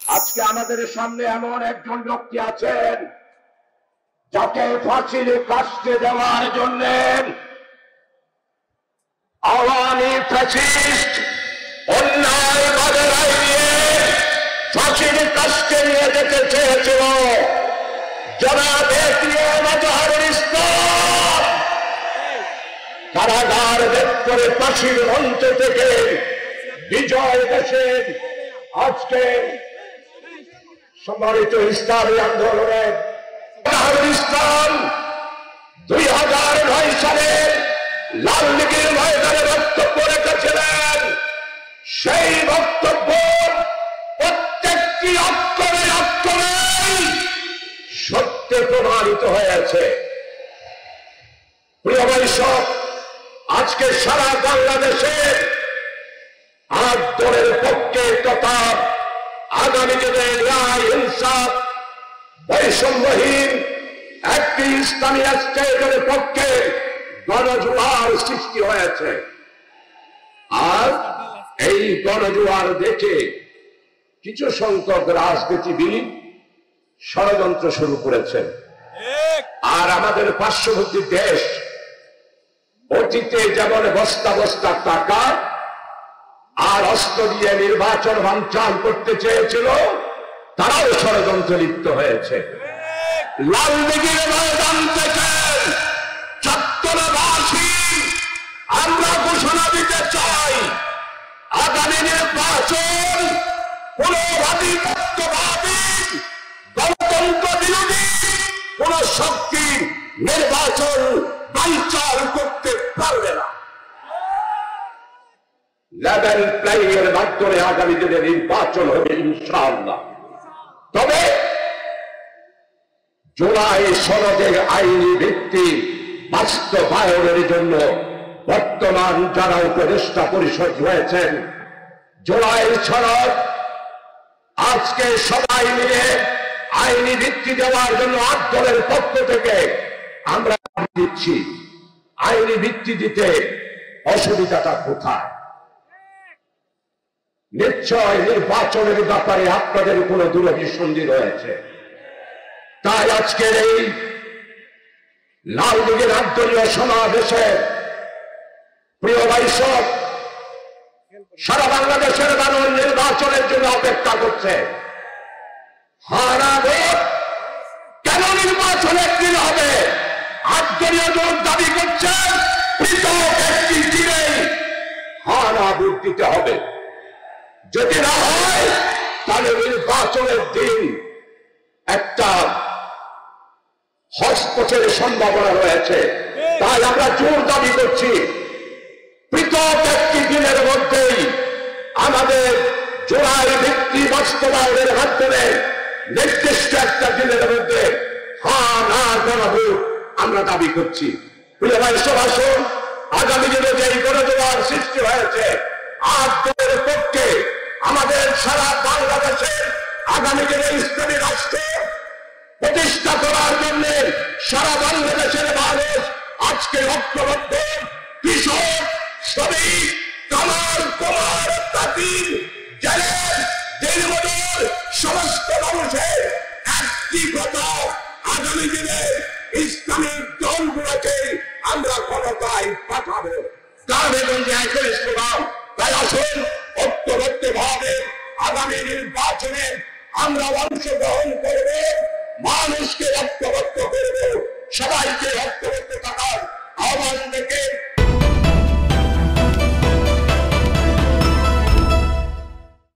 আজকে আমাদের সামনে এমন একজন ব্যক্তি আছেন যাকে ফাঁসির কাস্টে দেওয়ার জন্য আওয়ামী ফ্যাসিস্ট অন্যায়ভাবে রায় দিয়ে ফাঁসির কাস্টে নিয়ে যেতে চেয়েছিল জনাব এটিএম আজহারুল ইসলাম। কারাগার ভেদ করে ফাঁসির মঞ্চ থেকে বিজয় দেশের আজকে সম্মানিত ইসলামী আন্দোলনের আজহারুল ইসলাম 2009 সালে লাল লীগের ময়দানে বক্তব্য রেখেছিলেন। সেই বক্তব্য প্রত্যেকটি অক্ষরে অক্ষরে সত্যে প্রমাণিত হয়েছে। প্রিয় বৈষক, আজকে সারা বাংলাদেশে আন্দোলনের পক্ষে তথা আগামী দিনের ন্যায় ইনসাফ বৈষম্যহীন একটি ইসলামী রাষ্ট্রের পক্ষে গণজোয়ার সৃষ্টি হয়েছে। আর এই গণজোয়ার দেখে কিছু সংখ্যক রাজনীতিবিদ ষড়যন্ত্র শুরু করেছেন। আর আমাদের পার্শ্ববর্তী দেশ অতীতে যেমন বস্তা বস্তা টাকা আর অস্ত্র দিয়ে নির্বাচন বানচাল করতে চেয়েছিল, তারাও ষড়যন্ত্রে লিপ্ত হয়েছে। লাল লীগের ময়দান থেকে চট্টগ্রামবাসী আমরা ঘোষণা দিতে চাই, আগামী নির্বাচন কোন আধিপত্যবাদী গণতন্ত্র বিরোধী কোন শক্তি নির্বাচন বানচাল করতে পারবে না। লেভেল প্লেইং এর মাধ্যমে আগামী দিনে নির্বাচন হবে ইনশাআল্লাহ। তবে জুলাই সনদের আইনি ভিত্তি বাস্তবায়নের জন্য বর্তমান যারা উপদেষ্টা পরিষদ হয়েছেন, জুলাই সনদ আজকে সবাই মিলে আইনি ভিত্তি দেওয়ার জন্য আন্দোলনের পক্ষ থেকে আমরা দিচ্ছি। আইনি ভিত্তি দিতে অসুবিধাটা কোথায়? নিশ্চয় নির্বাচনের ব্যাপারে আপনাদের কোনো দূরদৃষ্টি রয়েছে। তাই আজকের এই লাল লীগের আন্দোলন সমাবেশে প্রিয় ভাইসব, সারা বাংলাদেশের মানুষ নির্বাচনের জন্য অপেক্ষা করছে। হারা ভোট কেন নির্বাচনে একদিন হবে? আন্দোলন জোর দাবি করছেন পৃথক একটি দিনেই হারা ভোট দিতে হবে। যদি না হয় তাহলে নির্বাচনের দিন একটা হস্তক্ষেপের সম্ভাবনা রয়েছে। তাই আমরা জোর দাবি করছি পৃথক একটি দিনের মধ্যেই আমাদের জুলাই ভিত্তি বাস্তবায়নের মাধ্যমে নির্দিষ্ট একটা দিনের মধ্যে হ্যাঁ না জানাবো আমরা দাবি করছি। প্রিয় ভাই সভাসন, আগামী দিনে যে গণজোয়ার সৃষ্টি হয়েছে আন্দোলনের পক্ষে আমাদের সারা বাংলাদেশের আগামী দিনে ইসলামী রাষ্ট্র প্রতিষ্ঠা করার জন্য সারা বাংলাদেশের মানুষ আজকে ঐক্যবদ্ধ। কৃষক, শ্রমিক, কামার, কুমার, তাঁতির, জেলের, দিনমজুর সমস্ত মানুষের একটি কথা, আগামী দিনে ইসলামী দলগুলোকে আমরা ক্ষমতায় পাঠাবো। গ্রামে-গঞ্জে একই স্লোগান। তাই আসুন ঐক্যবদ্ধভাবে আগামী নির্বাচনে আমরা অংশগ্রহণ করব।